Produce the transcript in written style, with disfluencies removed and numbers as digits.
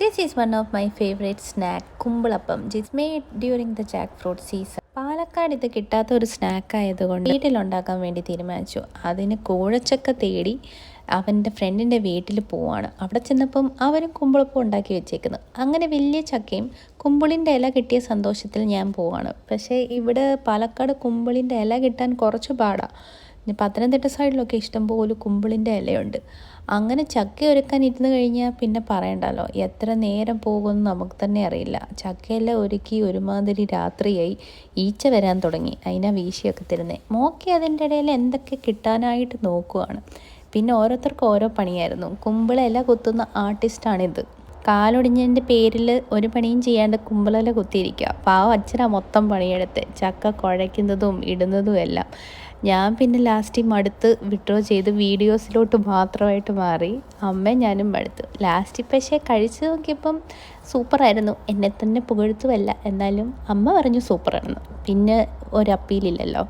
This is one of my favorite snack, കുമ്പിളപ്പം. It's made during the jackfruit season. Palakkad ഇത് കിട്ടാത്ത ഒരു snack ആയതുകൊണ്ട് വീട്ടിലുണ്ടാക്കാൻ വേണ്ടി തീരുമാനിച്ചു. അതിന് കൂഴച്ചക്ക തേടി അവൻ്റെ ഫ്രണ്ടിൻ്റെ വീട്ടിൽ പോവാണ്. അവിടെ ചെന്നപ്പം അവരും കുമ്പിളപ്പം ഉണ്ടാക്കി വെച്ചേക്കുന്നു. അങ്ങനെ വലിയ ചക്കയും കുമ്പിളിൻ്റെ ഇല കിട്ടിയ സന്തോഷത്തിൽ ഞാൻ പോവാണ്. പക്ഷേ ഇവിടെ പാലക്കാട് കുമ്പിളിൻ്റെ ഇല കിട്ടാൻ കുറച്ച് പാടാണ്. പത്തനംതിട്ട സൈഡിലൊക്കെ ഇഷ്ടംപോലെ കുമ്പിളിൻ്റെ ഇലയുണ്ട്. അങ്ങനെ ചക്ക ഒരുക്കാൻ ഇരുന്ന് കഴിഞ്ഞാൽ പിന്നെ പറയണ്ടല്ലോ, എത്ര നേരം പോകുമെന്ന് നമുക്ക് തന്നെ അറിയില്ല. ചക്കയെല്ലാം ഒരുക്കി ഒരുമാതിരി രാത്രിയായി, ഈച്ച വരാൻ തുടങ്ങി. അതിനാ വീശിയൊക്കെ തരുന്നത്. മോക്കി അതിൻ്റെ ഇടയിൽ എന്തൊക്കെ കിട്ടാനായിട്ട് നോക്കുവാണ്. പിന്നെ ഓരോരുത്തർക്കും ഓരോ പണിയായിരുന്നു. കുമ്പിളില കുത്തുന്ന ആർട്ടിസ്റ്റാണിത്. കാലൊടിഞ്ഞതിൻ്റെ പേരിൽ ഒരു പണിയും ചെയ്യാണ്ട് കുമ്പിളില കുത്തിയിരിക്കുക. പാവം അച്ഛനാ മൊത്തം പണിയെടുത്ത് ചക്ക കുഴയ്ക്കുന്നതും ഇടുന്നതും എല്ലാം. ഞാൻ പിന്നെ ലാസ്റ്റ് മടുത്ത് വിഡ്രോ ചെയ്ത് വീഡിയോസിലോട്ട് മാത്രമായിട്ട് മാറി. അമ്മയും ഞാനും മടുത്തു. ലാസ്റ്റ് പക്ഷേ കഴിച്ച് നോക്കിയപ്പം സൂപ്പറായിരുന്നു. എന്നെ തന്നെ പുകഴ്ത്തുമല്ല, എന്നാലും അമ്മ പറഞ്ഞു സൂപ്പറാണെന്ന്. പിന്നെ ഒരു അപ്പീലില്ലല്ലോ.